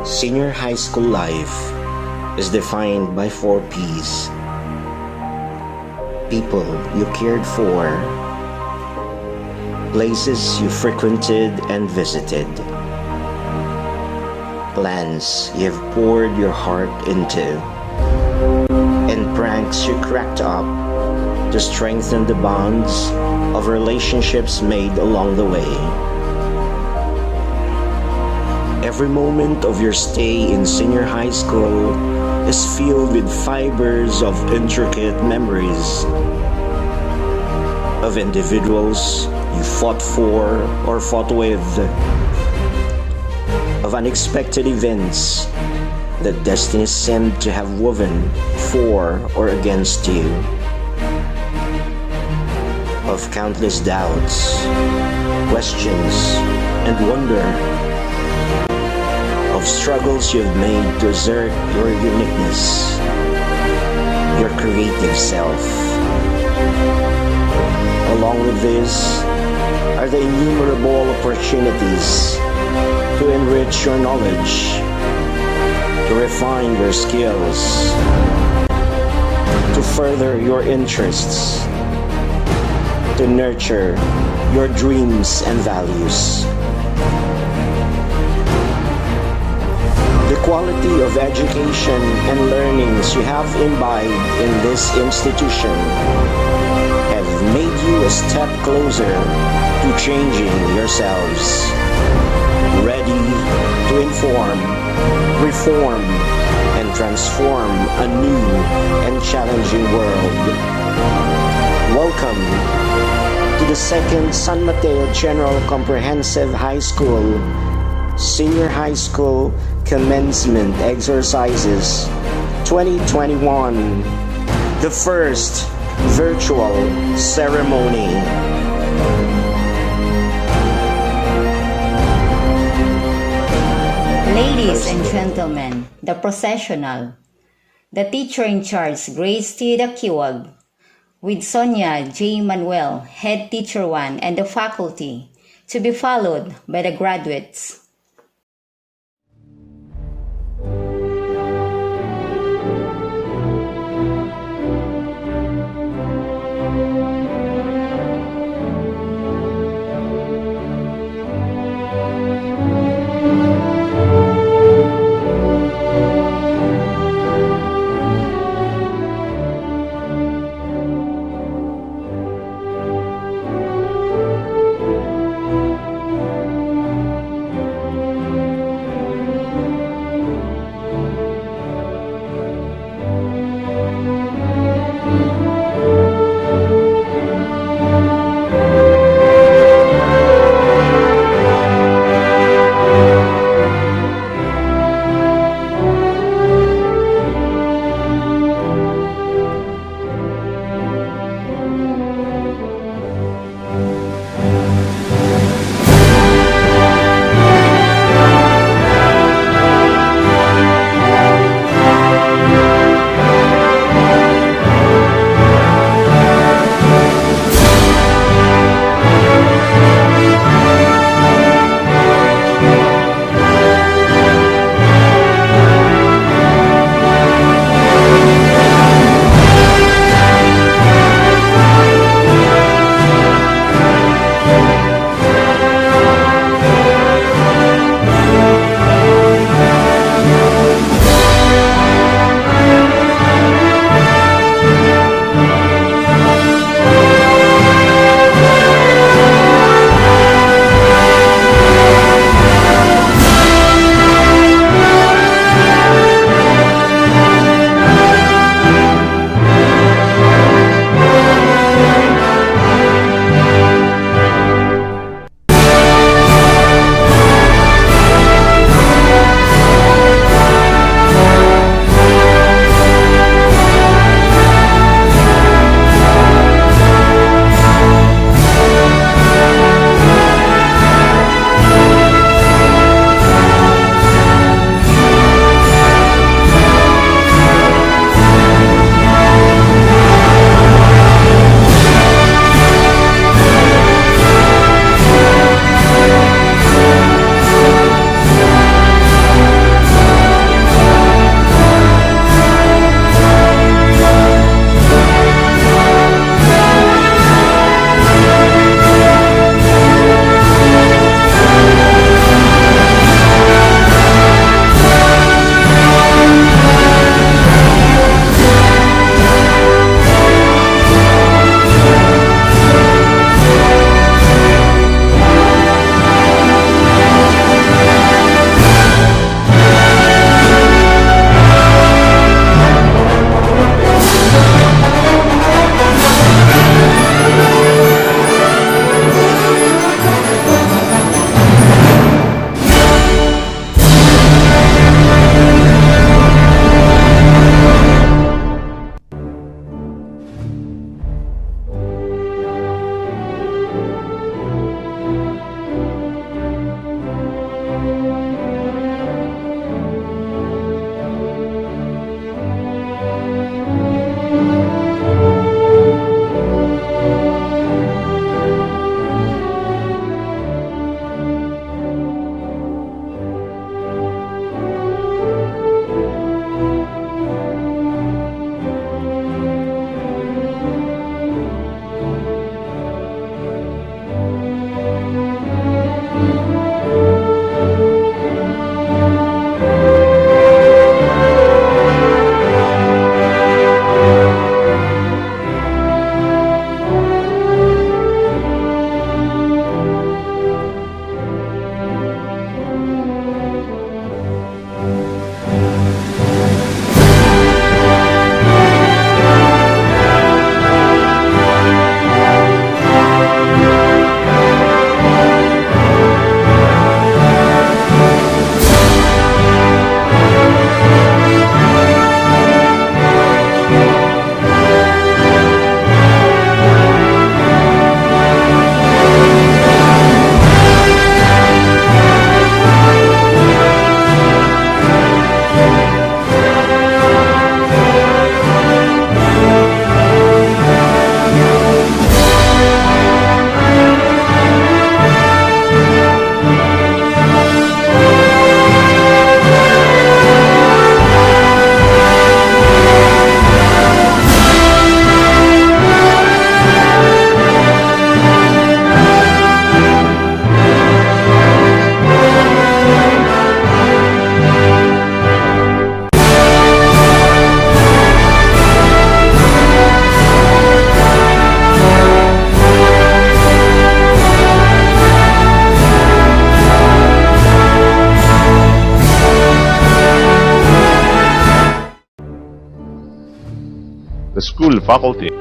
Senior high school life is defined by 4 P's. People you cared for, places you frequented and visited, plans you've poured your heart into, and pranks you cracked up to strengthen the bonds of relationships made along the way. Every moment of your stay in senior high school is filled with fibers of intricate memories of individuals you fought for or fought with, of unexpected events that destiny seemed to have woven for or against you, of countless doubts, questions, and wonder, of struggles you've made to assert your uniqueness, your creative self. Along with this are the innumerable opportunities to enrich your knowledge, to refine your skills, to further your interests, to nurture your dreams and values. The quality of education and learnings you have imbibed in this institution have made you a step closer to changing yourselves, ready to inform, reform, and transform a new and challenging world. Welcome to the 2nd San Mateo General Comprehensive High School Senior High School Commencement Exercises 2021, the first virtual ceremony. Ladies and gentlemen, the processional, the teacher in charge, Grace T. Dakiwag, with Sonia J. Manuel, Head Teacher 1, and the faculty, to be followed by the graduates. the school faculty.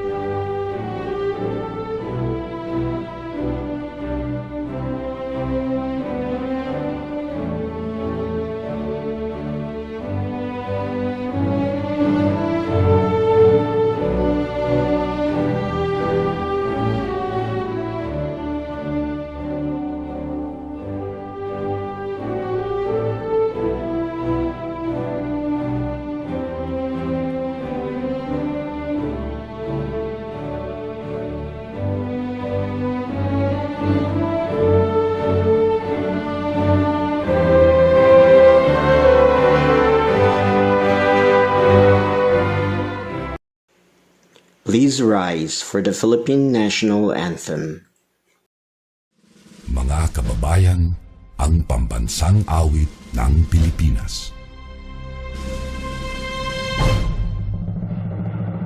Please rise for the Philippine National Anthem. Mga kababayan, ang pambansang awit ng Pilipinas.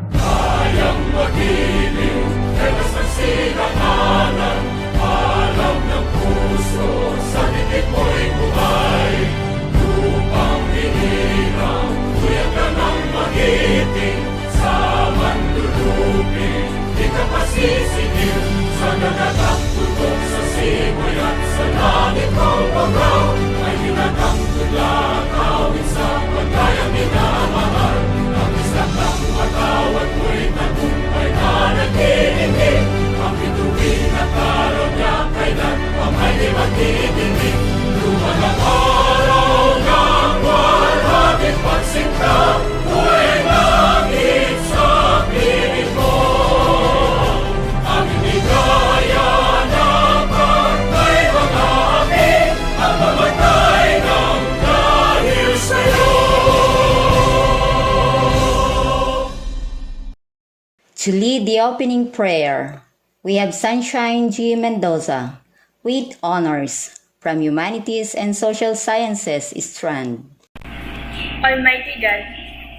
Kayang magiliw, telas ng sinakanan, alam ng puso, sa titik mo'y buhay. Lupang hinirang, kuya ka ng magiting, sa manlulupin, di ka pasisigil, sa nagatang tutok sa simoy at sa langit mong bangaw, ay hinatang tula, kawin sa pagkayang minamahal, ang isang ng matawad mo'y tagumpay na nag-iingin, ang bituin at araw niya kailan pang ay di magdidinig, luman ang araw ng walhagin pagsinta, buhay langit sa piling mo, ang inigaya na pagkay mga amin, ang mamatay ng dahil sa'yo. To lead the opening prayer, we have Sunshine G. Mendoza with honors from Humanities and Social Sciences strand. Almighty God,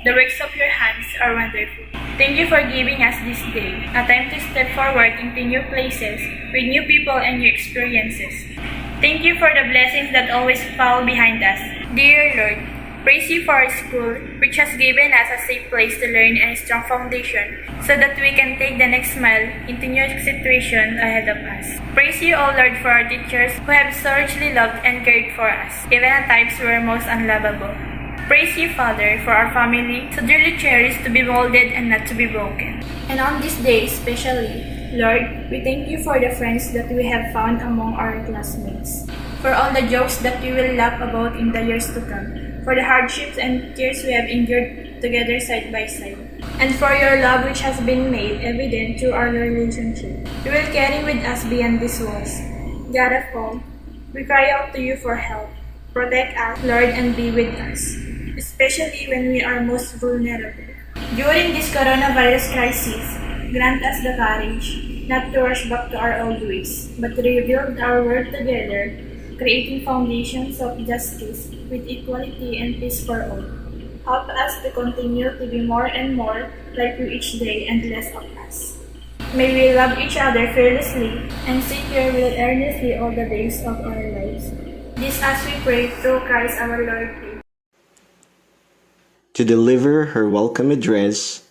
the works of your hands are wonderful. Thank you for giving us this day, a time to step forward into new places with new people and new experiences. Thank you for the blessings that always follow behind us. Dear Lord, praise you for our school, which has given us a safe place to learn and a strong foundation, so that we can take the next mile into new situations ahead of us. Praise you, O Lord, for our teachers who have so richly loved and cared for us, even at times we were most unlovable. Praise you, Father, for our family, so dearly cherished to be molded and not to be broken. And on this day especially, Lord, we thank you for the friends that we have found among our classmates, for all the jokes that we will laugh about in the years to come, for the hardships and tears we have endured together side by side, and for your love which has been made evident through our relationship. You will carry with us beyond these walls. God of all, we cry out to you for help. Protect us, Lord, and be with us, especially when we are most vulnerable. During this coronavirus crisis, grant us the courage not to rush back to our old ways, but to rebuild our world together, creating foundations of justice with equality and peace for all. Help us to continue to be more and more like you each day and less of us. May we love each other fearlessly and seek your will earnestly all the days of our lives. This as we pray through Christ our Lord. To deliver her welcome address,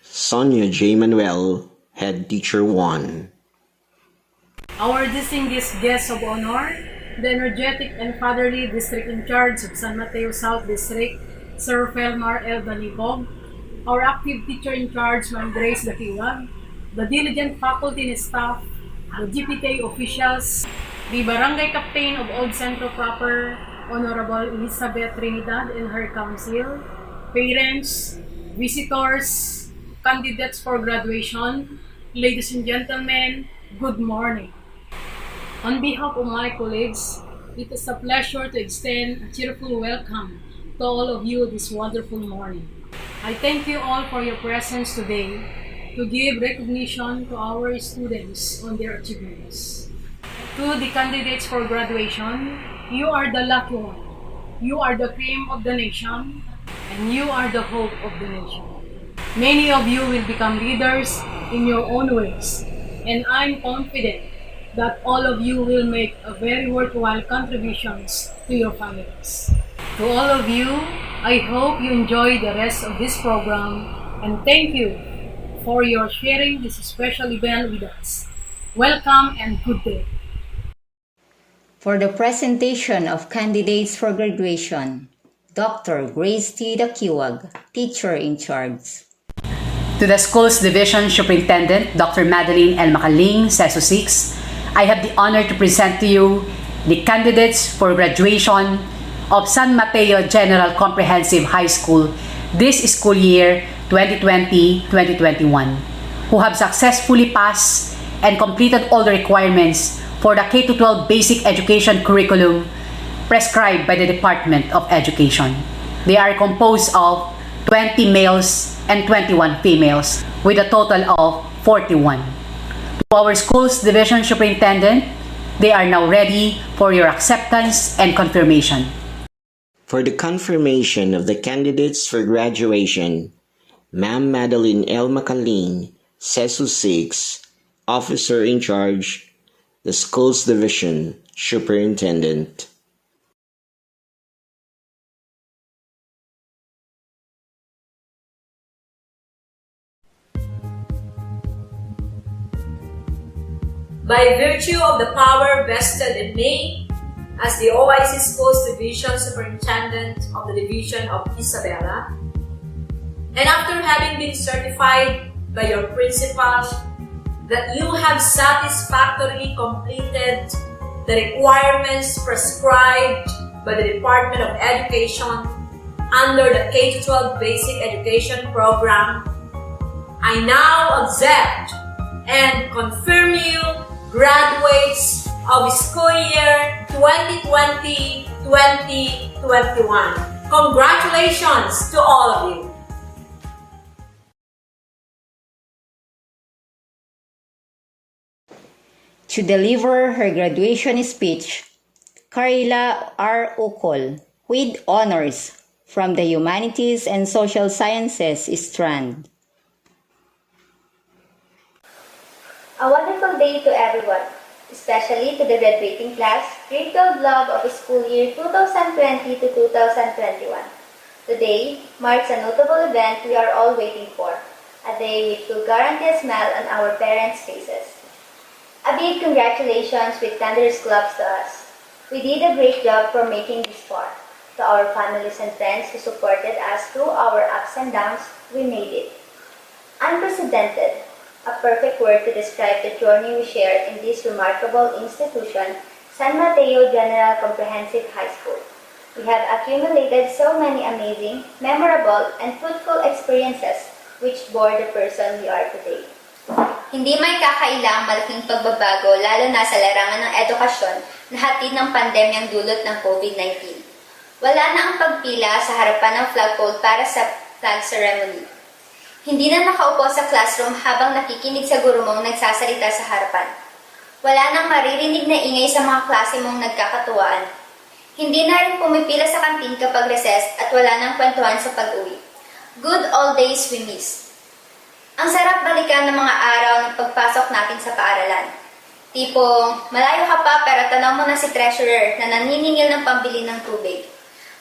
Sonia J. Manuel, Head Teacher 1. Our distinguished guests of honor, the energetic and fatherly District in charge of San Mateo South District, Sir Felmar L. Banibog, our active teacher in charge, Ma'am Grace Dakiwag, the diligent faculty and staff, the GPTA officials, the barangay captain of Old Centro proper, Honorable Elizabeth Trinidad and her council, parents, visitors, candidates for graduation, ladies and gentlemen, good morning. On behalf of my colleagues, it is a pleasure to extend a cheerful welcome to all of you this wonderful morning. I thank you all for your presence today to give recognition to our students on their achievements. To the candidates for graduation, you are the lucky one. You are the cream of the nation, and you are the hope of the nation. Many of you will become leaders in your own ways, and I'm confident that all of you will make a very worthwhile contributions to your families. To all of you, I hope you enjoy the rest of this program, and thank you for your sharing this special event with us. Welcome and good day. For the presentation of candidates for graduation, Dr. Grace T. Dakiwag, Teacher in Charge. To the school's division superintendent, Dr. Madeline L. Macaling, SESO 6, I have the honor to present to you the candidates for graduation of San Mateo General Comprehensive High School this school year 2020-2021, who have successfully passed and completed all the requirements for the K-12 basic education curriculum prescribed by the Department of Education. They are composed of 20 males and 21 females with a total of 41. To our school's division superintendent, they are now ready for your acceptance and confirmation. For the confirmation of the candidates for graduation, Ma'am Madeline L. Macaling, SESO 6, Officer in Charge, the school's division superintendent. By virtue of the power vested in me as the OIC Schools Division Superintendent of the Division of Isabela, and after having been certified by your principal that you have satisfactorily completed the requirements prescribed by the Department of Education under the K-12 Basic Education Program, I now accept and confirm you graduates of school year 2020-2021. Congratulations to all of you. To deliver her graduation speech, Carla R. Ukol, with honors from the Humanities and Social Sciences strand. A wonderful day to everyone, especially to the graduating class, grade 12 love of school year 2020 to 2021. Today marks a notable event we are all waiting for, a day which will guarantee a smile on our parents' faces. A big congratulations with thunderous claps to us. We did a great job for making this far. To our families and friends who supported us through our ups and downs, we made it. Unprecedented, a perfect word to describe the journey we shared in this remarkable institution, San Mateo General Comprehensive High School. We have accumulated so many amazing, memorable, and fruitful experiences which bore the person we are today. Hindi may kakailang malaking pagbabago lalo na sa larangan ng edukasyon na hatid ng pandemyang dulot ng COVID-19. Wala na ang pagpila sa harapan ng flagpole para sa flag ceremony. Hindi na nakaupo sa classroom habang nakikinig sa guro mong nagsasalita sa harapan. Wala nang maririnig na ingay sa mga klase mong nagkakatuwaan. Hindi na rin pumipila sa kantin kapag recess at wala nang kwentuhan sa pag-uwi. Good old days we miss. Ang sarap balikan ng mga araw ng pagpasok natin sa paaralan. Tipong, malayo ka pa pero tanaw mo na si treasurer na naniningil ng pambili ng tubig.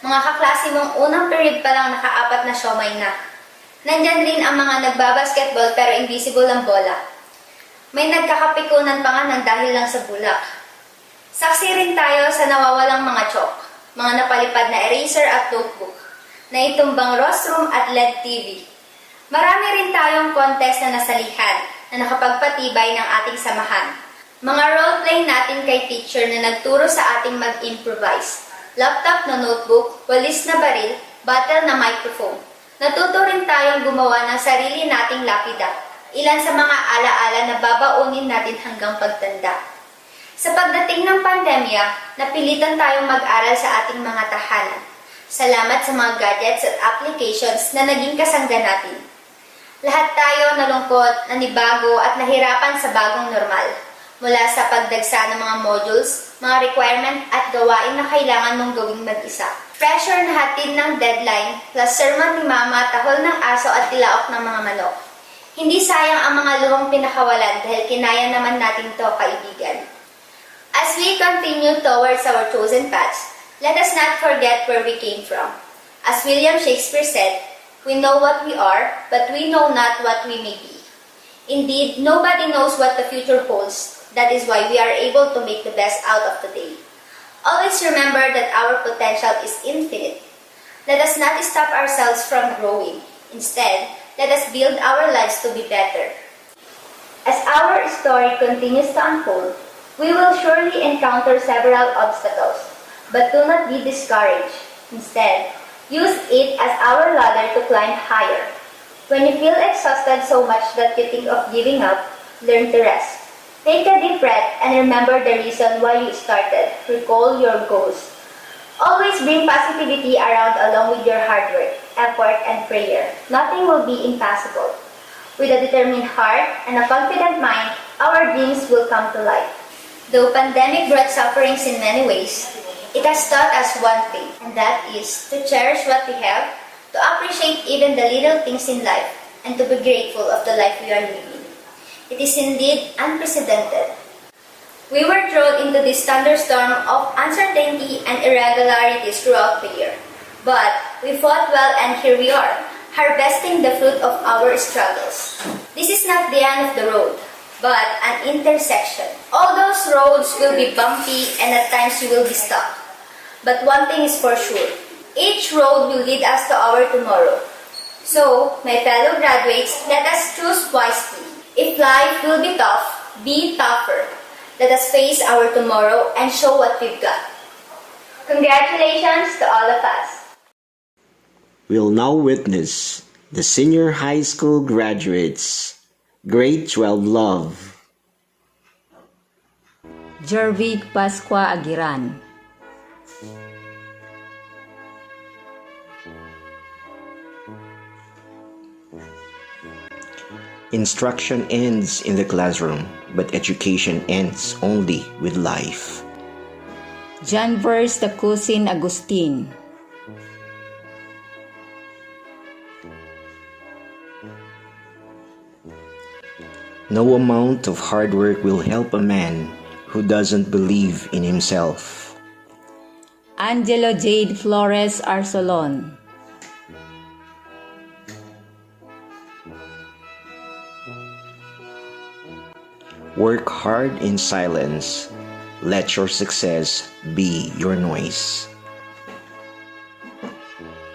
Mga kaklase mong unang period pa lang nakaapat na siomay na. Nandyan rin ang mga nagbabasketball pero invisible ang bola. May nagkakapikunan pa nga ng dahil lang sa bulak. Saksi rin tayo sa nawawalang mga chalk, mga napalipad na eraser at notebook, na itumbang rostrum at LED TV. Marami rin tayong contest na nasalihan na nakapagpatibay ng ating samahan. Mga role-play natin kay teacher na nagturo sa ating mag-improvise. Laptop na notebook, walis na baril, bottle na microphone. Natuto rin tayong gumawa ng sarili nating lapida, ilan sa mga alaala na babaunin natin hanggang pagtanda. Sa pagdating ng pandemya, napilitan tayong mag-aral sa ating mga tahanan. Salamat sa mga gadgets at applications na naging kasangga natin. Lahat tayo nalungkot, nanibago at nahirapan sa bagong normal. Mula sa pagdagsa ng mga modules, mga requirement at gawain na kailangan mong gawing mag-isa. Pressure na hatid ng deadline, plus sermon ni mama, tahol ng aso at tilaok ng mga manok. Hindi sayang ang mga luhong pinakawalan dahil kinaya naman natin to, kaibigan. As we continue towards our chosen paths, let us not forget where we came from. As William Shakespeare said, we know what we are, but we know not what we may be. Indeed, nobody knows what the future holds. That is why we are able to make the best out of today. Always remember that our potential is infinite. Let us not stop ourselves from growing. Instead, let us build our lives to be better. As our story continues to unfold, we will surely encounter several obstacles, but do not be discouraged. Instead, use it as our ladder to climb higher. When you feel exhausted so much that you think of giving up, learn to rest. Take a deep breath and remember the reason why you started. Recall your goals. Always bring positivity around along with your hard work, effort, and prayer. Nothing will be impossible. With a determined heart and a confident mind, our dreams will come to life. Though pandemic brought sufferings in many ways, it has taught us one thing, and that is to cherish what we have, to appreciate even the little things in life, and to be grateful of the life we are living. It is indeed unprecedented. We were thrown into this thunderstorm of uncertainty and irregularities throughout the year. But we fought well and here we are, harvesting the fruit of our struggles. This is not the end of the road, but an intersection. All those roads will be bumpy and at times you will be stuck. But one thing is for sure, each road will lead us to our tomorrow. So, my fellow graduates, let us choose wisely. If life will be tough, be tougher. Let us face our tomorrow and show what we've got. Congratulations to all of us. We'll now witness the senior high school graduates, grade 12 love. Jervig Pascua Agiran. Instruction ends in the classroom, but education ends only with life. John Verse the Cousin Agustin. No amount of hard work will help a man who doesn't believe in himself. Angelo Jade Flores Arsolon. Work hard in silence. Let your success be your noise.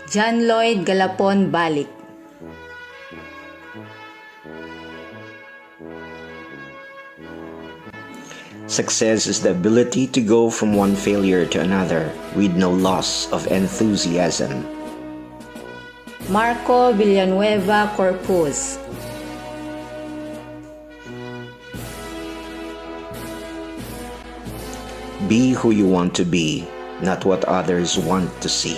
John Lloyd Galapon Balik. Success is the ability to go from one failure to another with no loss of enthusiasm. Marco Villanueva Corpus. Be who you want to be, not what others want to see.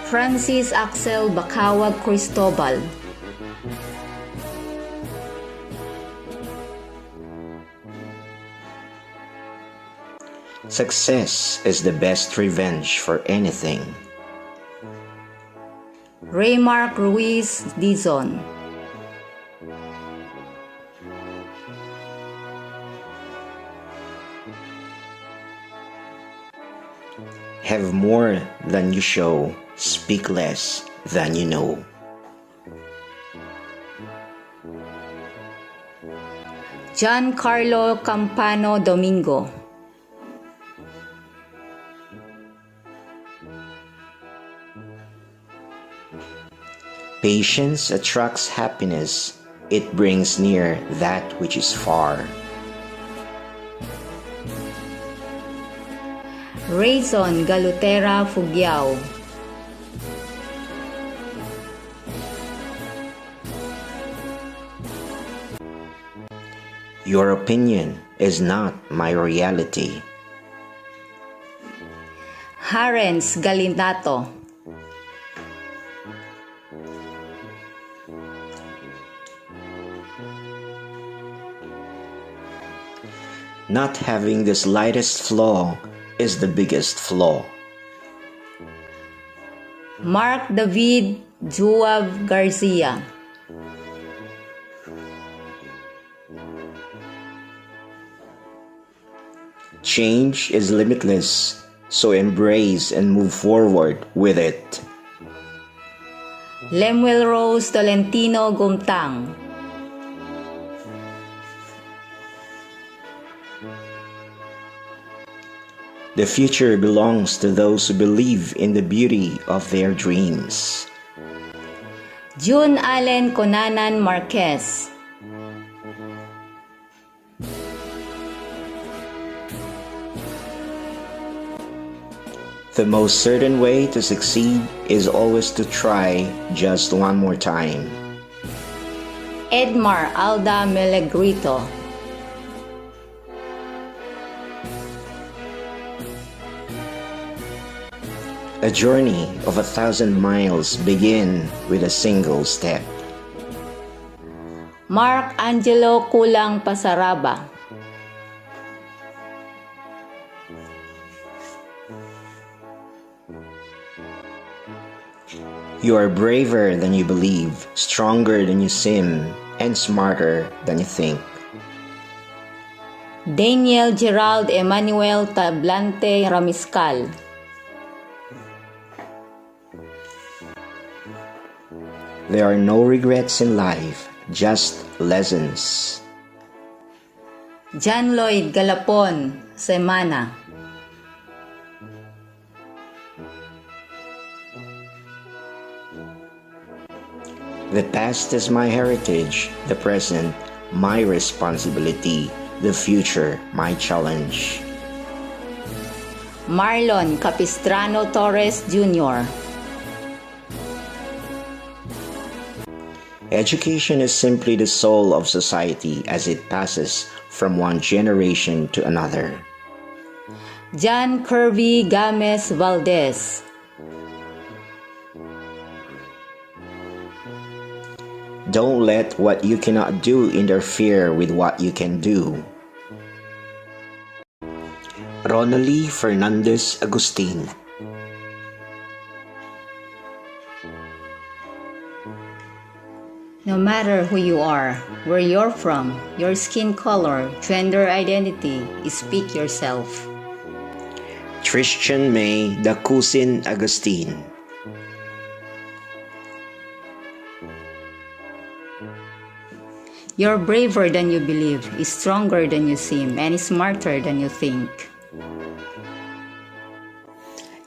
Francis Axel Bacawag Cristobal. Success is the best revenge for anything. Raymark Ruiz Dizon. Have more than you show, speak less than you know. Giancarlo Campano Domingo. Patience attracts happiness. It brings near that which is far. Rayson Galutera Fugiao. Your opinion is not my reality. Harens Galinato. Not having the slightest flaw is the biggest flaw. Mark David Juav Garcia. Change is limitless, so embrace and move forward with it. Lemuel Rose Tolentino Gumtang. The future belongs to those who believe in the beauty of their dreams. June Allen Conanan Marquez. The most certain way to succeed is always to try just one more time. Edmar Alda Melegrito. A journey of 1,000 miles begin with a single step. Mark Angelo Kulang Pasaraba. You are braver than you believe, stronger than you seem, and smarter than you think. Daniel Gerald Emmanuel Tablante Ramiscal. There are no regrets in life, just lessons. John Lloyd Galapon Semana. The past is my heritage, the present my responsibility, the future my challenge. Marlon Capistrano Torres Jr. Education is simply the soul of society as it passes from one generation to another. John Kirby Games Valdez. Don't let what you cannot do interfere with what you can do. Ronally Fernandez Agustin. No matter who you are, where you're from, your skin color, gender identity, speak yourself. Christian May Dacusin Agustin. You're braver than you believe, is stronger than you seem, and is smarter than you think.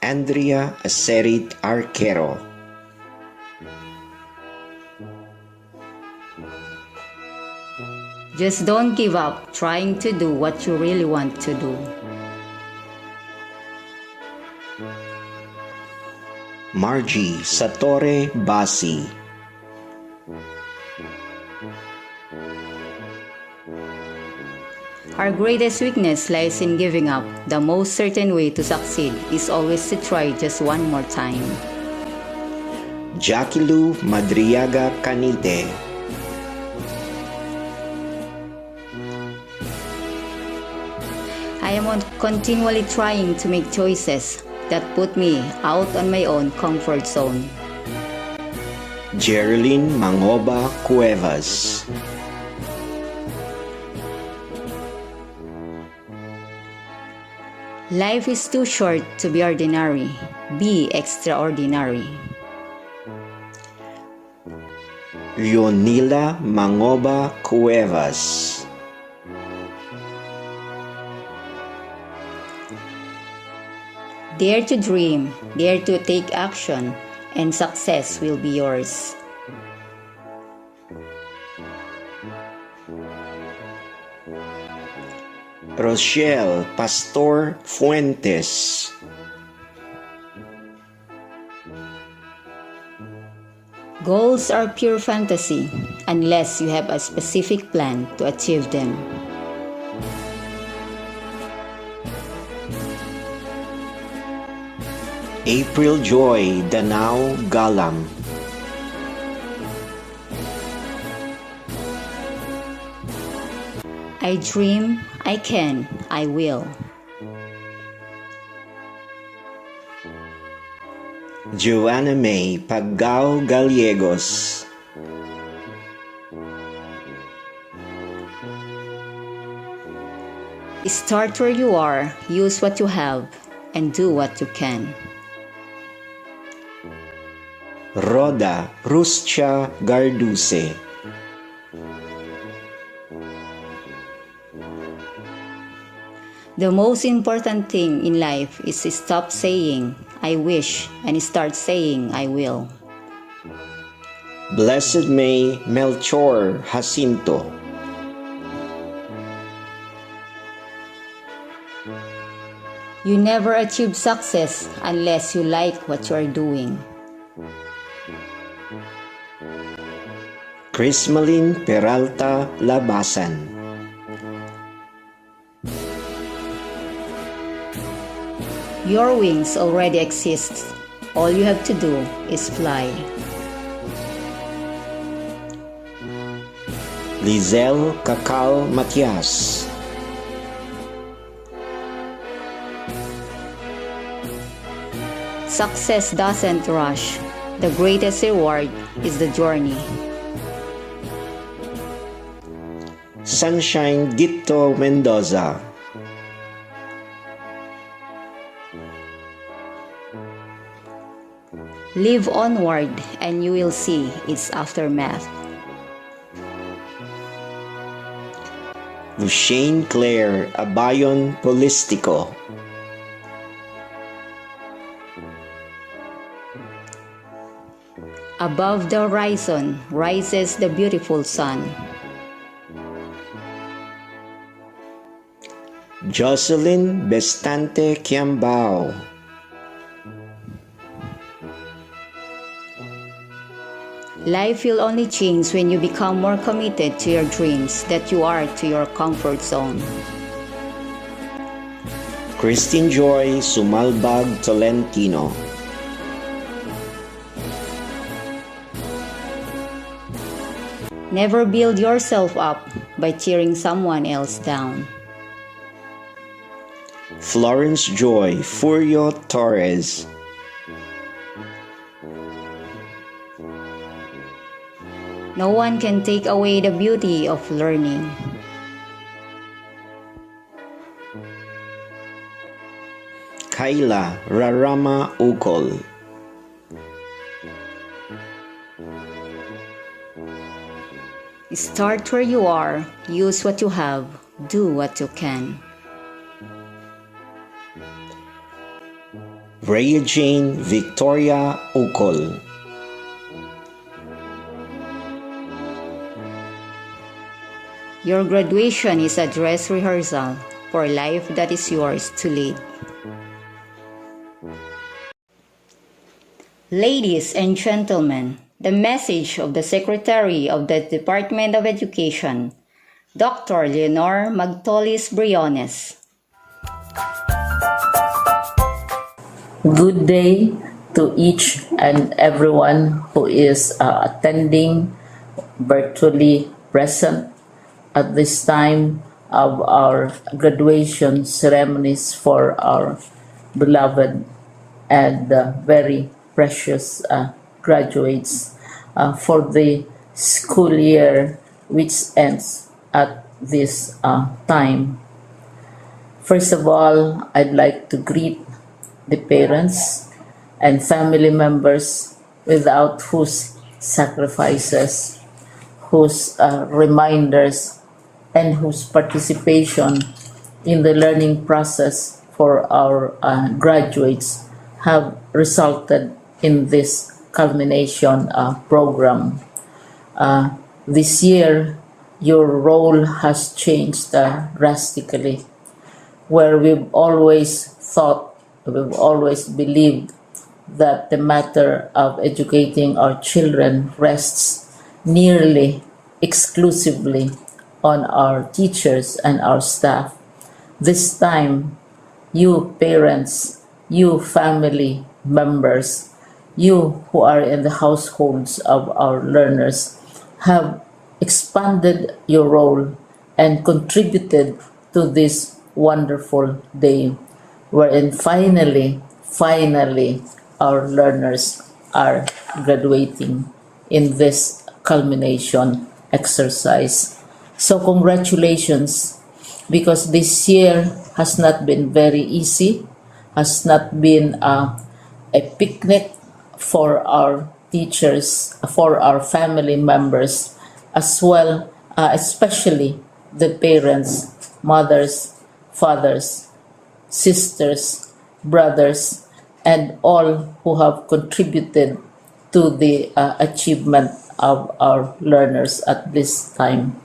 Andrea Acerit Arquero. Just don't give up trying to do what you really want to do. Margie Satore Basi. Our greatest weakness lies in giving up. The most certain way to succeed is always to try just one more time. Jackie Lou Madriaga Canite. I am continually trying to make choices that put me out on my own comfort zone. Geraldine Mangoba Cuevas. Life is too short to be ordinary. Be extraordinary. Leonila Mangoba Cuevas. Dare to dream, dare to take action, and success will be yours. Rochelle Pastor Fuentes. Goals are pure fantasy unless you have a specific plan to achieve them. April Joy Danao Galam. I dream, I can, I will. Joanna May Paggao Gallegos. Start where you are, use what you have, and do what you can. Roda Ruscha Garduse. The most important thing in life is to stop saying, I wish, and start saying, I will. Blessed May Melchor Jacinto. You never achieve success unless you like what you are doing. Crismalin Peralta Labasan. Your wings already exist. All you have to do is fly. Lizelle Cacao Matias. Success doesn't rush. The greatest reward is the journey. Sunshine Gito Mendoza. Live onward and you will see its aftermath. Luciane Claire Abayon Polistico. Above the horizon rises the beautiful sun. Jocelyn Bestante Kiambao. Life will only change when you become more committed to your dreams than you are to your comfort zone. Christine Joy Sumalbag Tolentino. Never build yourself up by tearing someone else down. Florence Joy Furio Torres. No one can take away the beauty of learning. Kayla Rarama Ukol. Start where you are, use what you have, do what you can. Rhea Jane Victoria Ukol. Your graduation is a dress rehearsal for a life that is yours to lead. Ladies and gentlemen, the message of the Secretary of the Department of Education, Dr. Leonor Magtolis Briones. Good day to each and everyone who is attending virtually present at this time of our graduation ceremonies for our beloved and very precious graduates for the school year which ends at this time. First of all, I'd like to greet the parents and family members without whose sacrifices, whose reminders, and whose participation in the learning process for our graduates have resulted in this culmination program. This year, your role has changed drastically, where we've always believed that the matter of educating our children rests nearly exclusively on our teachers and our staff. This time, you parents, you family members, you who are in the households of our learners have expanded your role and contributed to this wonderful day wherein finally our learners are graduating in this culmination exercise. So congratulations, because this year has not been very easy, has not been a picnic for our teachers, for our family members, as well, especially the parents, mothers, fathers, sisters, brothers, and all who have contributed to the achievement of our learners at this time.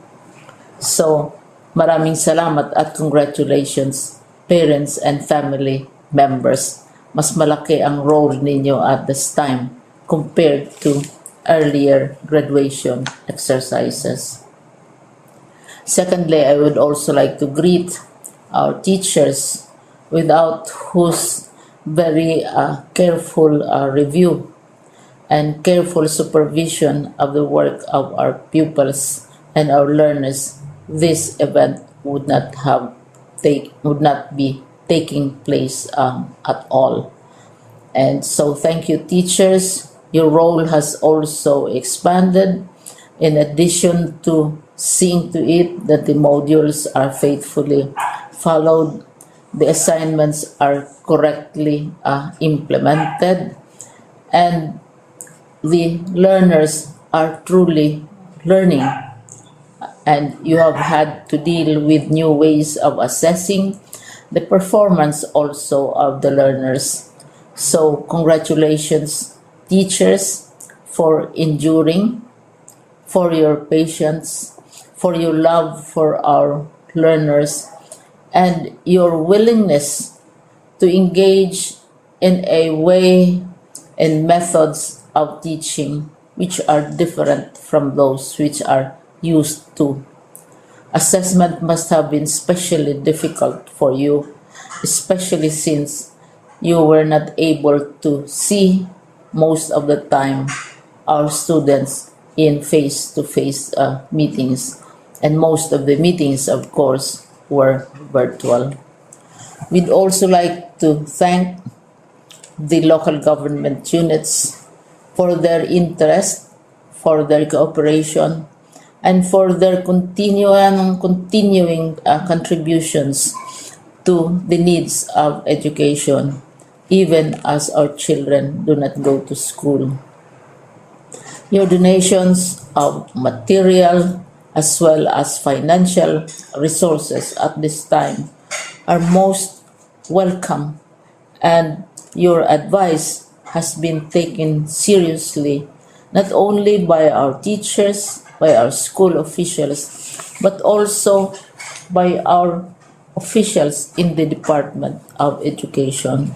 So, maraming salamat at congratulations, parents and family members. Mas malaki ang role ninyo at this time compared to earlier graduation exercises. Secondly, I would also like to greet our teachers, without whose very careful review and careful supervision of the work of our pupils and our learners, this event would not be taking place at all. And so thank you, teachers. Your role has also expanded. In addition to seeing to it that the modules are faithfully followed, the assignments are correctly implemented, and the learners are truly learning, and you have had to deal with new ways of assessing the performance also of the learners. So congratulations, teachers, for enduring, for your patience, for your love for our learners, and your willingness to engage in a way and methods of teaching which are different from those which are used to. Assessment must have been especially difficult for you, especially since you were not able to see most of the time our students in face-to-face meetings, and most of the meetings, of course, were virtual. We'd also like to thank the local government units for their interest, for their cooperation, and for their continuing contributions to the needs of education, even as our children do not go to school. Your donations of material as well as financial resources at this time are most welcome, and your advice has been taken seriously not only by our teachers, by our school officials, but also by our officials in the Department of Education.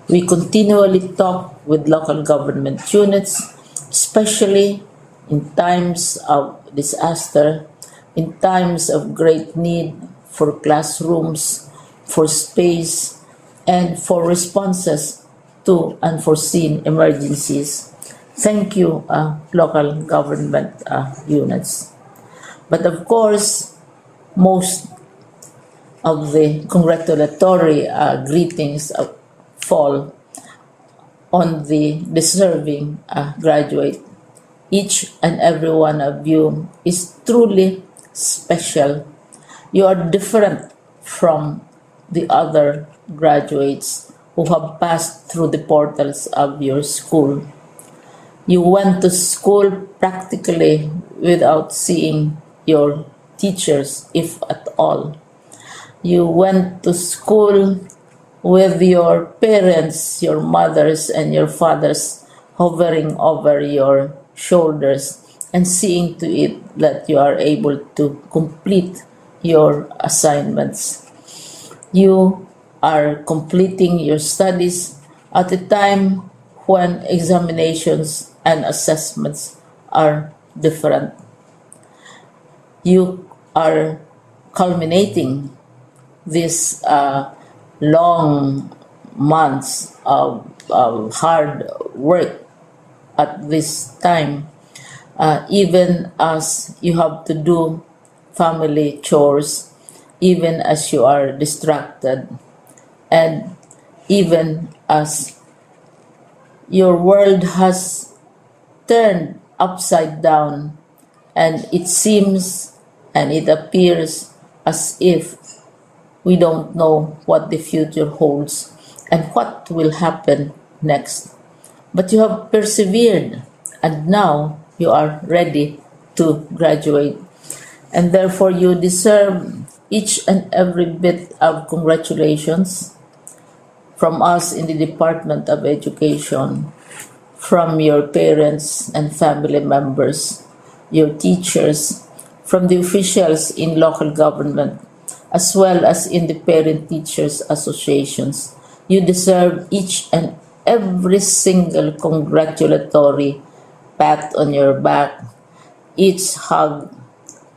We continually talk with local government units, especially in times of disaster, in times of great need for classrooms, for space, and for responses to unforeseen emergencies. Thank you, local government units. But of course, most of the congratulatory greetings fall on the deserving graduate. Each and every one of you is truly special. You are different from the other graduates who have passed through the portals of your school. You went to school practically without seeing your teachers, if at all. You went to school with your parents, your mothers, and your fathers hovering over your shoulders and seeing to it that you are able to complete your assignments. You are completing your studies at a time when examinations and assessments are different. You are culminating these long months of hard work at this time, even as you have to do family chores, even as you are distracted, and even as your world has turned upside down, and it seems and it appears as if we don't know what the future holds and what will happen next. But you have persevered, and now you are ready to graduate. And therefore you deserve each and every bit of congratulations, from us in the Department of Education, from your parents and family members, your teachers, from the officials in local government, as well as in the parent teachers associations. You deserve each and every single congratulatory pat on your back, each hug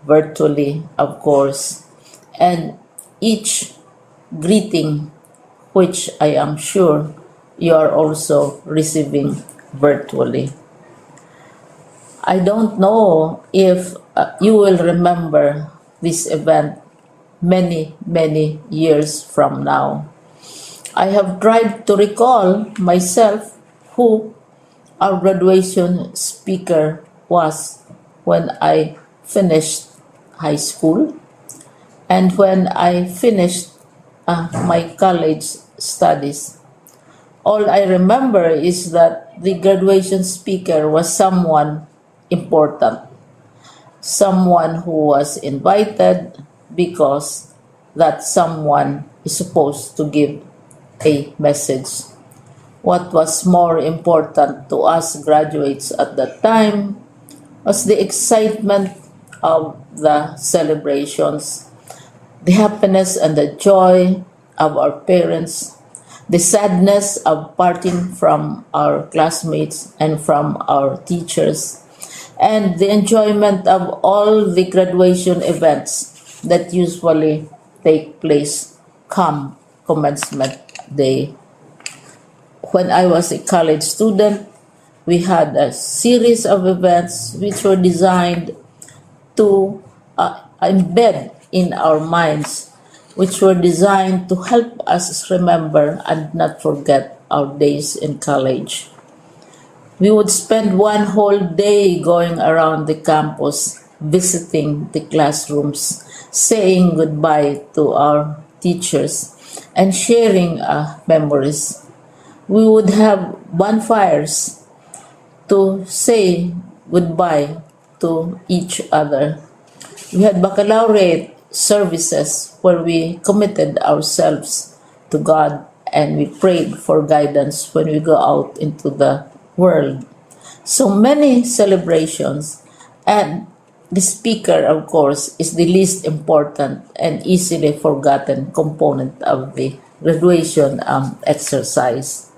virtually, of course, and each greeting, which I am sure you are also receiving virtually. I don't know if you will remember this event many years from now. I have tried to recall myself who our graduation speaker was when I finished high school and when I finished my college studies. All I remember is that the graduation speaker was someone important, someone who was invited because that someone is supposed to give a message. What was more important to us graduates at that time was the excitement of the celebrations, the happiness and the joy of our parents, the sadness of parting from our classmates and from our teachers, and the enjoyment of all the graduation events that usually take place come commencement day. When I was a college student, we had a series of events which were designed to embed in our minds, which were designed to help us remember and not forget our days in college. We would spend one whole day going around the campus, visiting the classrooms, saying goodbye to our teachers, and sharing memories. We would have bonfires to say goodbye to each other. We had baccalaureate services where we committed ourselves to God and we prayed for guidance when we go out into the world. So many celebrations, and the speaker, of course, is the least important and easily forgotten component of the graduation exercise.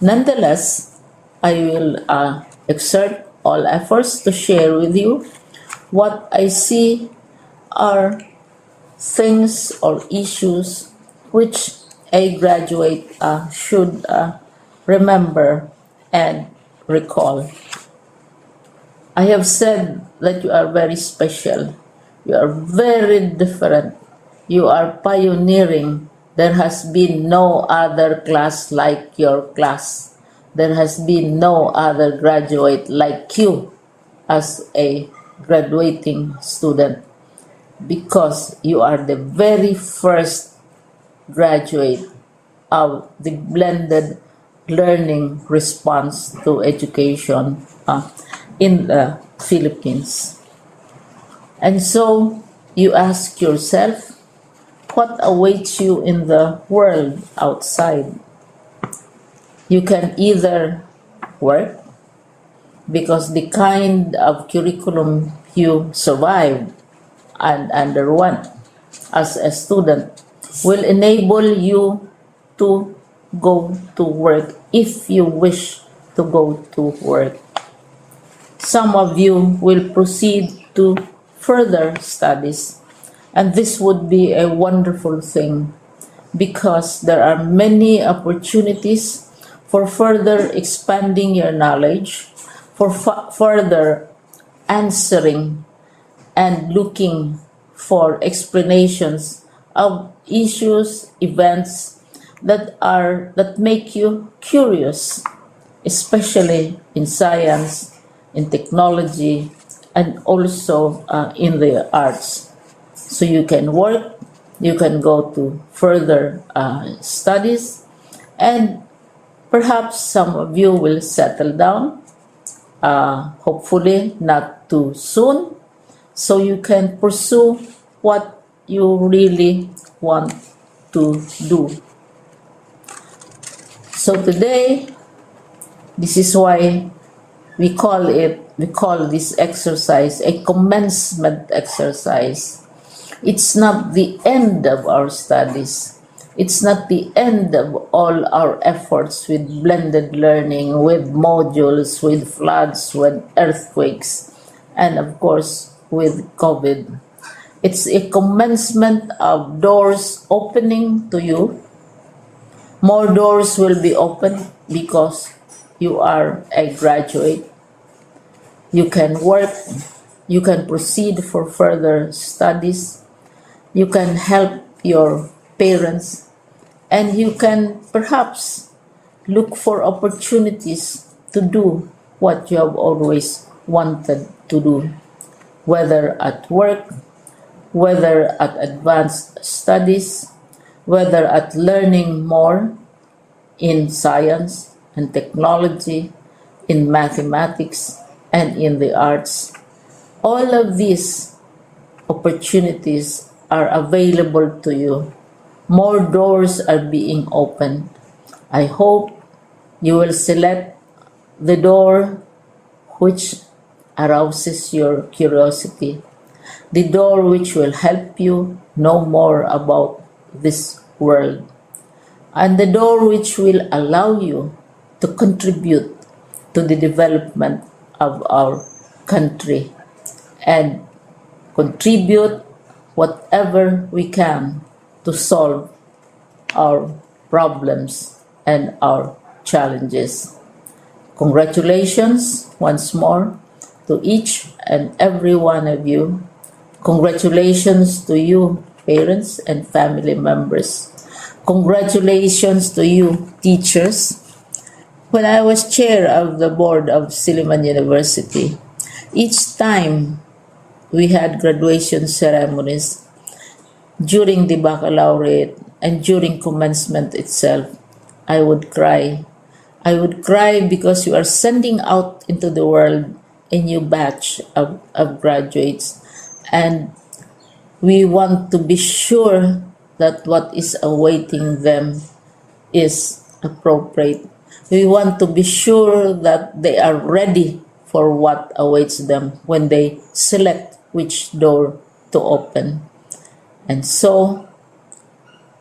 Nonetheless, I will exert all efforts to share with you what I see are things or issues which a graduate should remember and recall. I have said that you are very special. You are very different. You are pioneering. There has been no other class like your class. There has been no other graduate like you as a graduating student, because you are the very first graduate of the blended learning response to education in the Philippines. And so you ask yourself, what awaits you in the world outside? You can either work, because the kind of curriculum you survived and underwent as a student will enable you to go to work if you wish to go to work. Some of you will proceed to further studies, and this would be a wonderful thing because there are many opportunities for further expanding your knowledge, for further answering and looking for explanations of issues, events that make you curious, especially in science, in technology, and also in the arts. So you can work, you can go to further studies, and perhaps some of you will settle down, hopefully not too soon, so you can pursue what you really want to do. So today, this is why we call this exercise a commencement exercise. It's not the end of our studies. It's not the end of all our efforts with blended learning, with modules, with floods, with earthquakes, and of course with COVID. It's a commencement of doors opening to you. More doors will be opened because you are a graduate. You can work, you can proceed for further studies, you can help your parents, and you can perhaps look for opportunities to do what you have always wanted to do, whether at work, whether at advanced studies, whether at learning more in science and technology, in mathematics, and in the arts. All of these opportunities are available to you. More doors are being opened. I hope you will select the door which arouses your curiosity, the door which will help you know more about this world, and the door which will allow you to contribute to the development of our country and contribute whatever we can to solve our problems and our challenges. Congratulations once more to each and every one of you. Congratulations to you, parents and family members. Congratulations to you, teachers. When I was chair of the board of Silliman University, each time we had graduation ceremonies, during the baccalaureate and during commencement itself, I would cry. I would cry because you are sending out into the world a new batch of graduates, and we want to be sure that what is awaiting them is appropriate. We want to be sure that they are ready for what awaits them when they select which door to open. And so,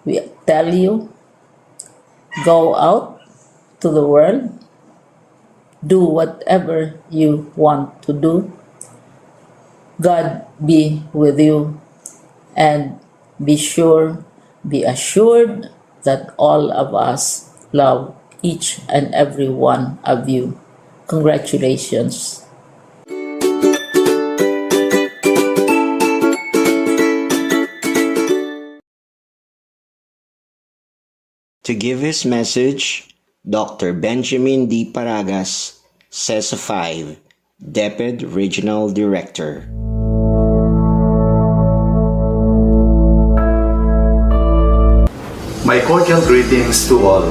we tell you, go out to the world, do whatever you want to do. God be with you, and be assured that all of us love each and every one of you. Congratulations. To give his message, Dr. Benjamin D. Paragas, CESA 5, DepEd Regional Director. My cordial greetings to all.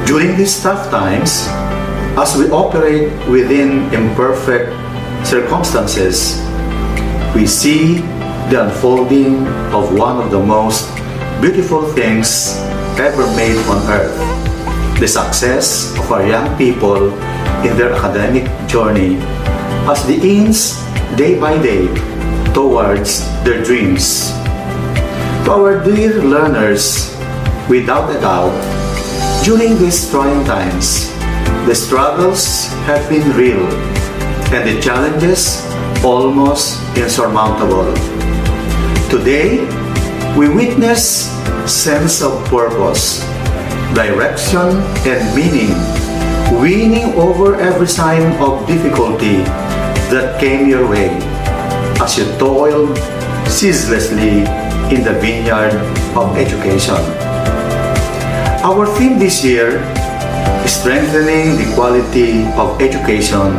During these tough times, as we operate within imperfect circumstances, we see the unfolding of one of the most beautiful things ever made on earth, the success of our young people in their academic journey as they inch day by day towards their dreams. To our dear learners, without a doubt, during these trying times, the struggles have been real and the challenges almost insurmountable. Today, we witness sense of purpose, direction, and meaning winning over every sign of difficulty that came your way as you toiled ceaselessly in the vineyard of education. Our theme this year is strengthening the quality of education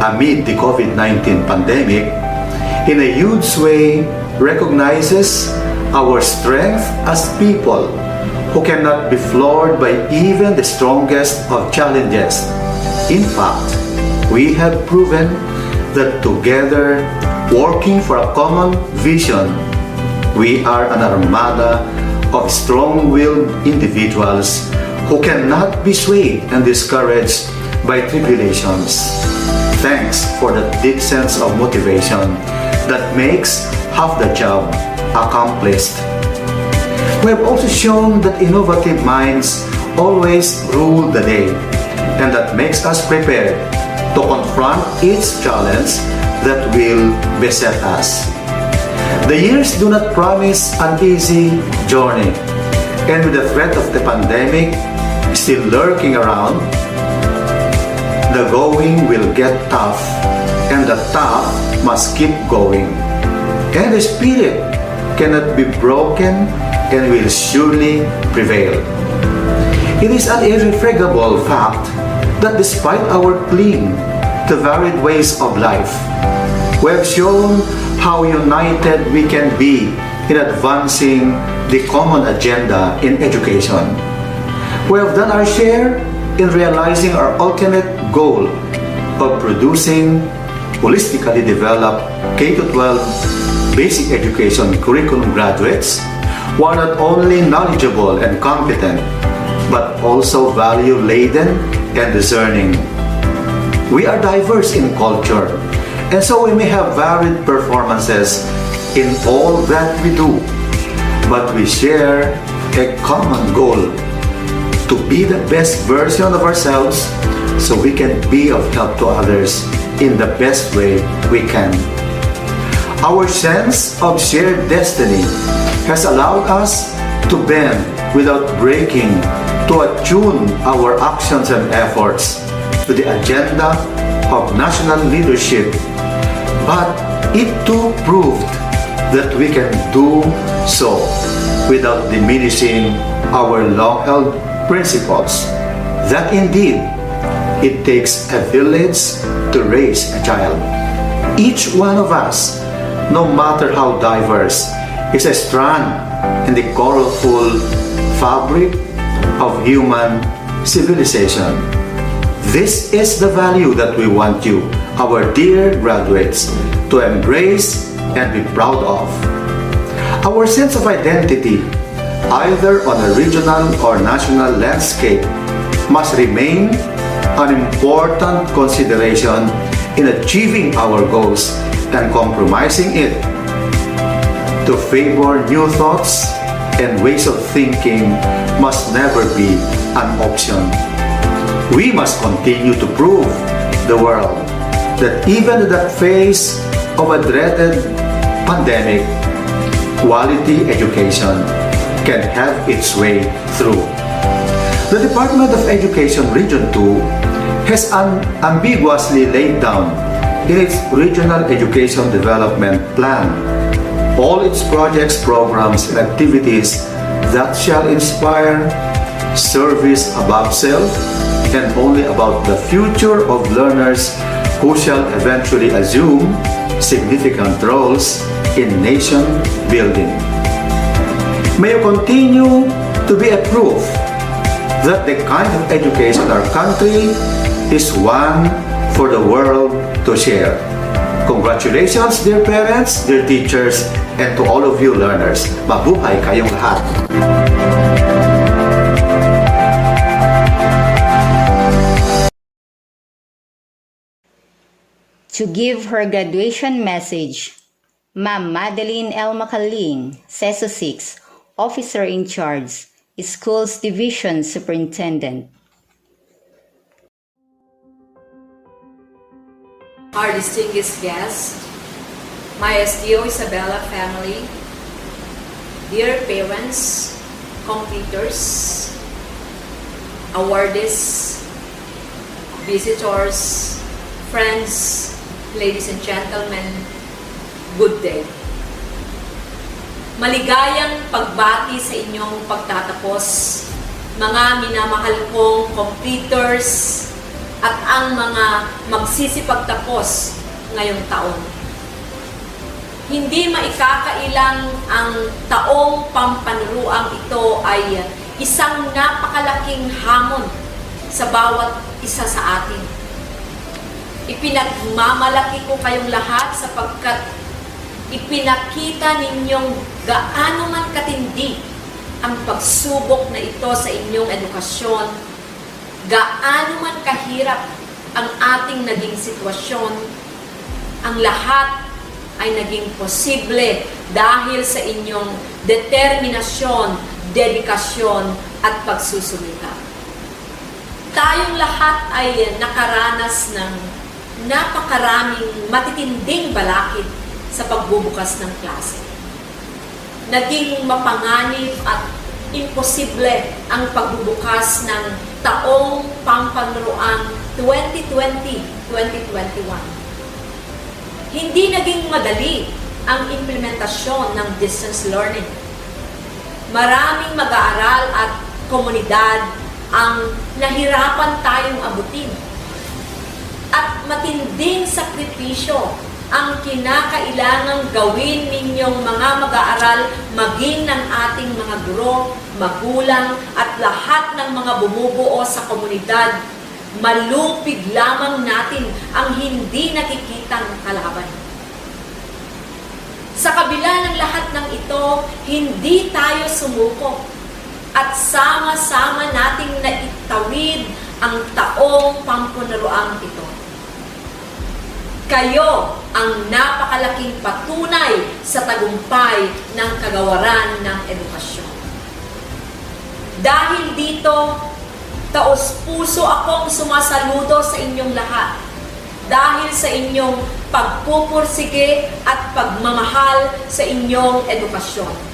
amid the COVID-19 pandemic in a huge way recognizes our strength as people who cannot be floored by even the strongest of challenges. In fact, we have proven that together, working for a common vision, we are an armada of strong-willed individuals who cannot be swayed and discouraged by tribulations. Thanks for that deep sense of motivation that makes half the job accomplished. We have also shown that innovative minds always rule the day, and that makes us prepared to confront each challenge that will beset us. The years do not promise an easy journey, and with the threat of the pandemic still lurking around, the going will get tough, and the tough must keep going. And the spirit cannot be broken and will surely prevail. It is an irrefragable fact that despite our cling to varied ways of life, we have shown how united we can be in advancing the common agenda in education. We have done our share in realizing our ultimate goal of producing holistically developed K-12 basic education curriculum graduates who are not only knowledgeable and competent, but also value-laden and discerning. We are diverse in culture, and so we may have varied performances in all that we do, but we share a common goal: to be the best version of ourselves so we can be of help to others in the best way we can. Our sense of shared destiny has allowed us to bend without breaking, to attune our actions and efforts to the agenda of national leadership. But it too proved that we can do so without diminishing our long-held principles, that indeed it takes a village to raise a child. Each one of us, no matter how diverse, is a strand in the colorful fabric of human civilization. This is the value that we want you, our dear graduates, to embrace and be proud of. Our sense of identity, either on a regional or national landscape, must remain an important consideration in achieving our goals, and compromising it to favor new thoughts and ways of thinking must never be an option. We must continue to prove the world that even in the face of a dreaded pandemic, quality education can have its way through. The Department of Education Region 2 has unambiguously laid down in its Regional Education Development Plan all its projects, programs, and activities that shall inspire service above self and only about the future of learners who shall eventually assume significant roles in nation building. May you continue to be a proof that the kind of education our country is one for the world to share. Congratulations, dear parents, dear teachers, and to all of you learners. Mabuhay kayong lahat! To give her graduation message, Ma'am Madeline L. Macaling, CESO 6, Officer in Charge, Schools Division Superintendent. Our distinguished guests, MATEO Isabella family, dear parents, completers, awardees, visitors, friends, ladies and gentlemen, good day. Maligayang pagbati sa inyong pagtatapos, mga minamahal kong completers at ang mga magsisipagtapos ngayong taon. Hindi maikakailang ang taong pampanruang ito ay isang napakalaking hamon sa bawat isa sa atin. Ipinagmamalaki ko kayong lahat sapagkat ipinakita ninyong gaano man katindi ang pagsubok na ito sa inyong edukasyon, gaano man kahirap ang ating naging sitwasyon, ang lahat ay naging posible dahil sa inyong determinasyon, dedikasyon at pagsusumikap. Tayong lahat ay nakaranas ng napakaraming matitinding balakid sa pagbubukas ng klase. Naging mapanganib at imposible ang pagbubukas ng taong pampanruang 2020-2021. Hindi naging madali ang implementasyon ng distance learning. Maraming mag-aaral at komunidad ang nahirapan tayong abutin. At matinding sakripisyo ang kinakailangang gawin ninyong mga mag-aaral, maging ng ating mga guro, magulang, at lahat ng mga bumubuo sa komunidad. Malupig lamang natin ang hindi nakikitang kalaban. Sa kabila ng lahat ng ito, hindi tayo sumuko at sama-sama nating naitawid ang taong pampunaruang ito. Kayo ang napakalaking patunay sa tagumpay ng kagawaran ng edukasyon. Dahil dito, taos-puso akong sumasaludo sa inyong lahat dahil sa inyong pagpupursige at pagmamahal sa inyong edukasyon.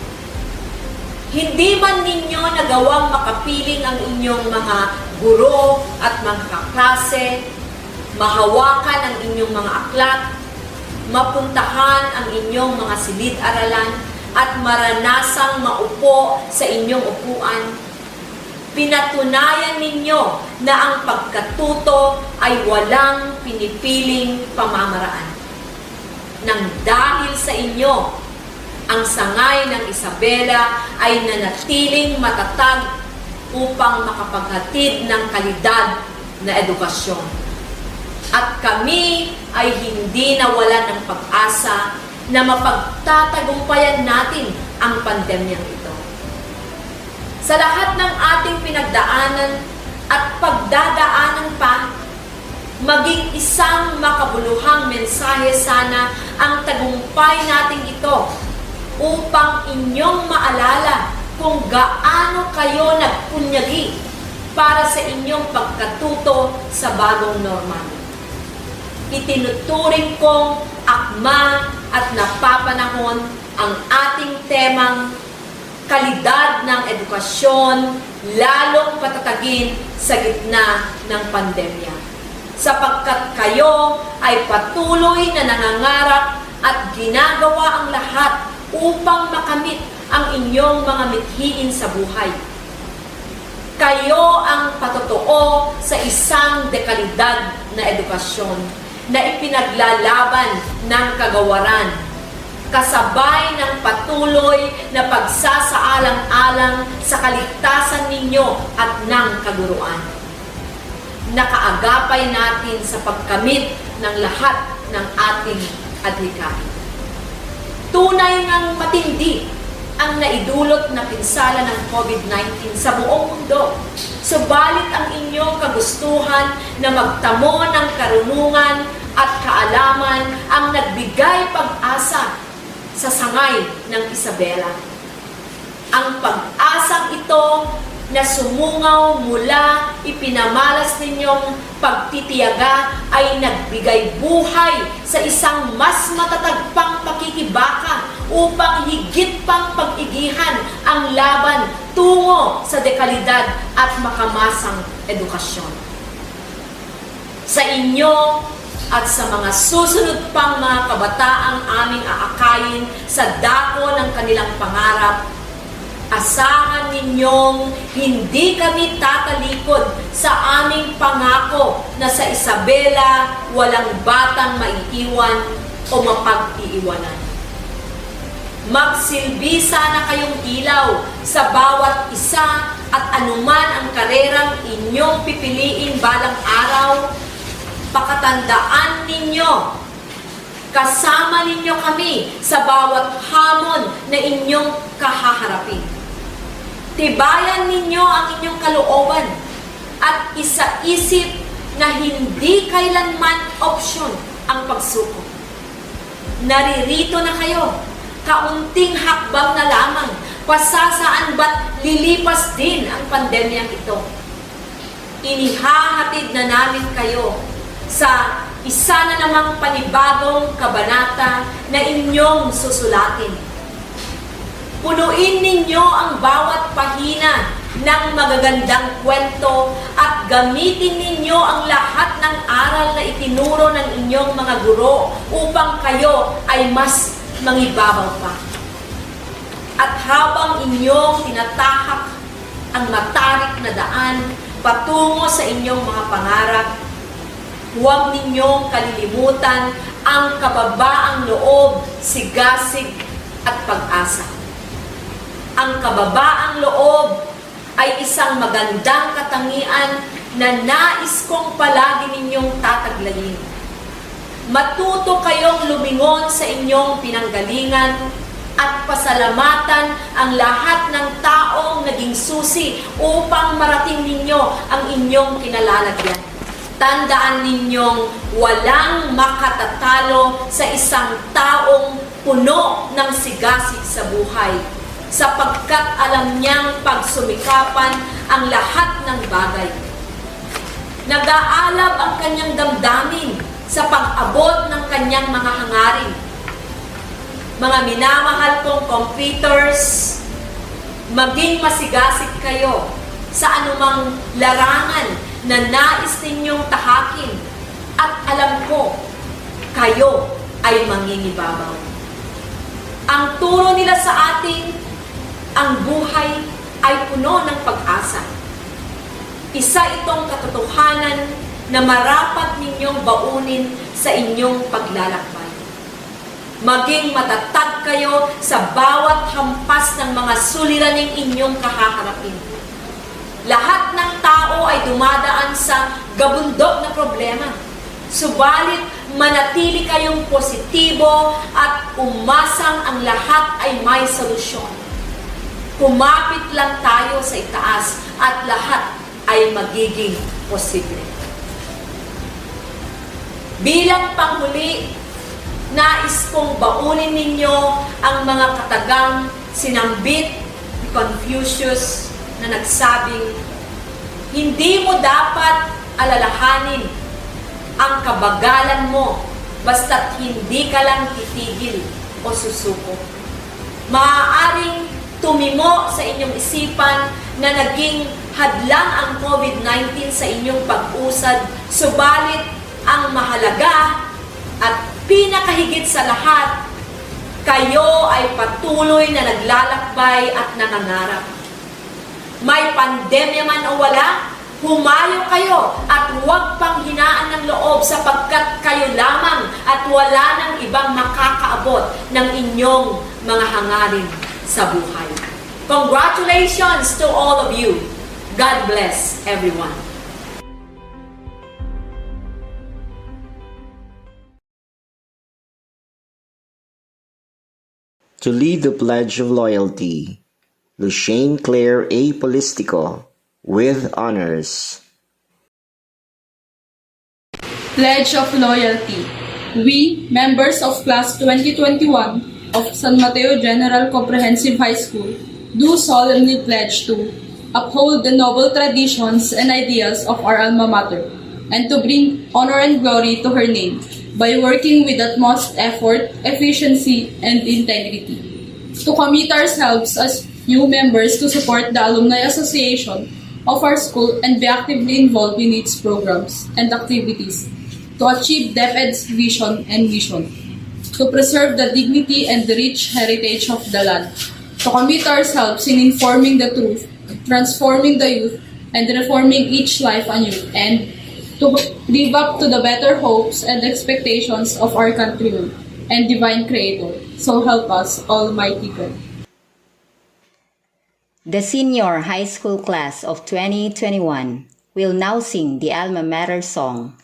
Hindi man ninyo nagawang makapiling ang inyong mga guro at mga kaklase, mahawakan ang inyong mga aklat, mapuntahan ang inyong mga silid-aralan, at maranasang maupo sa inyong upuan, pinatunayan ninyo na ang pagkatuto ay walang pinipiling pamamaraan. Nang dahil sa inyo, ang sangay ng Isabela ay nanatiling matatag upang makapaghatid ng kalidad na edukasyon. At kami ay hindi nawalan ng pag-asa na mapagtatagumpayan natin ang pandemyang ito. Sa lahat ng ating pinagdaanan at pagdadaanan pa, maging isang makabuluhang mensahe sana ang tagumpay nating ito upang inyong maalala kung gaano kayo nagpunyagi para sa inyong pagkatuto sa bagong normal. Itinuturing kong akma at napapanahon ang ating temang kalidad ng edukasyon, lalong patatagin sa gitna ng pandemya. Sapagkat kayo ay patuloy na nangangarap at ginagawa ang lahat upang makamit ang inyong mga mithiin sa buhay. Kayo ang patotoo sa isang dekalidad na edukasyon na ipinaglalaban ng kagawaran, kasabay ng patuloy na pagsasaalang-alang sa kaligtasan ninyo at ng kaguruan. Nakaagapay natin sa pagkamit ng lahat ng ating adhikain. Tunay ngang matindi ang naidulot na pinsala ng COVID-19 sa buong mundo. Subalit ang inyong kagustuhan na magtamo ng karunungan at kaalaman ang nagbigay pag-asa sa sangay ng Isabela. Ang pag-asang ito na sumungaw mula ipinamalas ninyong pagtitiyaga ay nagbigay buhay sa isang mas matatag pang pakikibaka upang higit pang pag-igihan ang laban tungo sa dekalidad at makamasang edukasyon. Sa inyo at sa mga susunod pang mga kabataang aming aakayin sa dako ng kanilang pangarap, asahan ninyong hindi kami tatalikod sa aming pangako na sa Isabela walang batang maiiwan o mapag-iiwanan. Magsilbi sana kayong ilaw sa bawat isa at anuman ang karerang inyong pipiliin balang araw. Pakatandaan ninyo, kasama ninyo kami sa bawat hamon na inyong kahaharapin. Tibayan ninyo ang inyong kalooban at isa-isip na hindi kailanman opsyon ang pagsuko. Naririto na kayo, kaunting hakbang na lamang, pasasaan ba't lilipas din ang pandemyang ito. Inihahatid na namin kayo sa isa na namang panibagong kabanata na inyong susulatin. Punuin ninyo ang bawat pahina ng magagandang kwento at gamitin ninyo ang lahat ng aral na itinuro ng inyong mga guro upang kayo ay mas mangibabaw pa. At habang inyong tinatahak ang matarik na daan patungo sa inyong mga pangarap, huwag ninyong kalilimutan ang kababaang loob, sigasig at pag-asa. Ang kababaang loob ay isang magandang katangian na nais kong palagi ninyong tataglayin. Matuto kayong lumingon sa inyong pinanggalingan at pasalamatan ang lahat ng taong naging susi upang marating ninyo ang inyong kinalalagyan. Tandaan ninyong walang makatatalo sa isang taong puno ng sigasig sa buhay, sapagkat alam niyang pagsumikapan ang lahat ng bagay. Nag-aalab ang kanyang damdamin sa pag-abot ng kanyang mga hangarin. Mga minamahal kong competitors, maging masigasig kayo sa anumang larangan na nais ninyong tahakin at alam ko, kayo ay mangingibabaw. Ang turo nila sa atin, ang buhay ay puno ng pag-asa. Isa itong katotohanan na marapat ninyong baunin sa inyong paglalakbay. Maging matatag kayo sa bawat hampas ng mga suliraning inyong kahaharapin. Lahat ng tao ay dumadaan sa gabundok na problema. Subalit, manatili kayong positibo at umasang ang lahat ay may solusyon. Kumapit lang tayo sa itaas at lahat ay magiging posible. Bilang panghuli, nais kong baunin ninyo ang mga katagang sinambit ni Confucius na nagsabing, hindi mo dapat alalahanin ang kabagalan mo basta't hindi ka lang titigil o susuko. Maaaring tumimo sa inyong isipan na naging hadlang ang COVID-19 sa inyong pag-usad, subalit ang mahalaga at pinakahigit sa lahat, kayo ay patuloy na naglalakbay at nangangarap. May pandemya man o wala, humayo kayo at huwag pang hinaan ng loob sapagkat kayo lamang at wala nang ibang makakaabot ng inyong mga hangarin sa buhay. Congratulations to all of you. God bless everyone. To lead the Pledge of Loyalty, Lucien Claire A. Polistico, with honors. Pledge of Loyalty. We, members of Class 2021 of San Mateo General Comprehensive High School, do solemnly pledge to uphold the noble traditions and ideals of our alma mater, and to bring honor and glory to her name by working with utmost effort, efficiency, and integrity. To commit ourselves as new members to support the Alumni Association of our school and be actively involved in its programs and activities to achieve DepEd's vision and mission, to preserve the dignity and the rich heritage of the land, to commit ourselves in informing the truth, transforming the youth, and reforming each life anew, and to live up to the better hopes and expectations of our countrymen and divine Creator. So help us, Almighty God. The senior high school class of 2021 will now sing the Alma Mater song.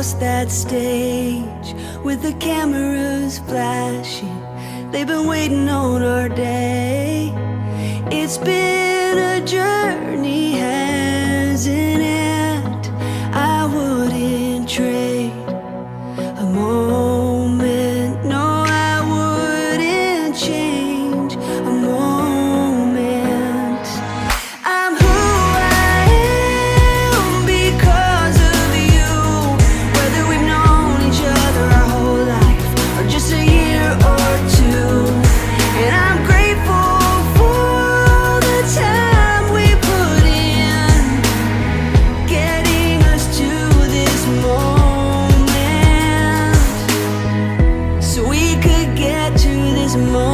across that stage with the cameras flashing. They've been waiting on our day. It's been a journey, hasn't it? I wouldn't trade a moment. No, I wouldn't change a moment. I'm who I am because of you. Whether we've known each other our whole life or just a year or two. And I'm grateful for the time we put in, getting us to this moment, so we could get to this moment.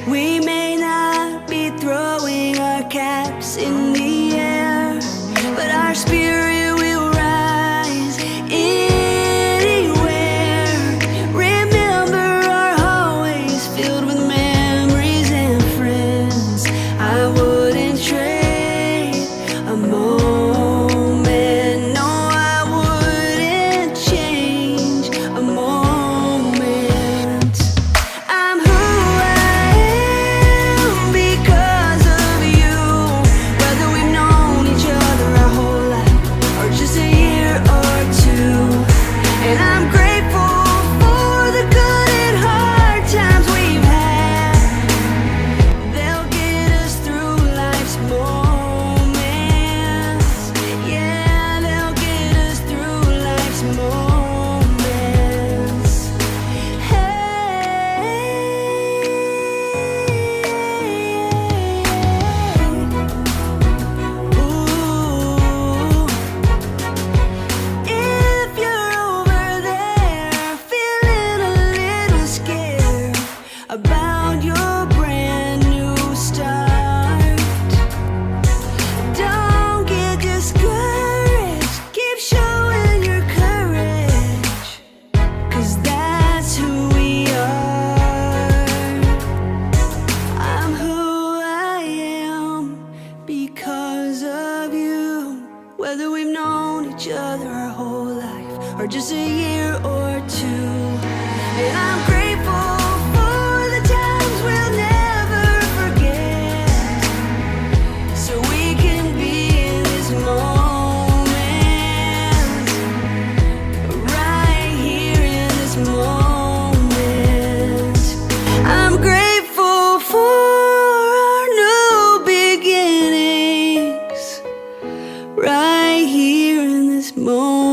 We may not be throwing our caps in the air, but our spirit will rise anywhere. Remember our hallways filled with memories and friends. I wouldn't trade a moment. No, I wouldn't change a moment. I'm who I am because of you. Whether we've known each other our whole life or just a year or two. And I'm grateful for the good and hard times we've had. They'll get us through life's moments. Yeah, they'll get us through life's moments. If you're over there feeling a little scared about your brand new start, don't get discouraged. Keep showing your courage, 'cause that's who we are. I'm who I am because of you. Whether we've known each other our whole life or just a year or two. And I'm grateful for the times we'll never forget, so we can be in this moment, right here in this moment. I'm grateful for our new beginnings, right here in this moment.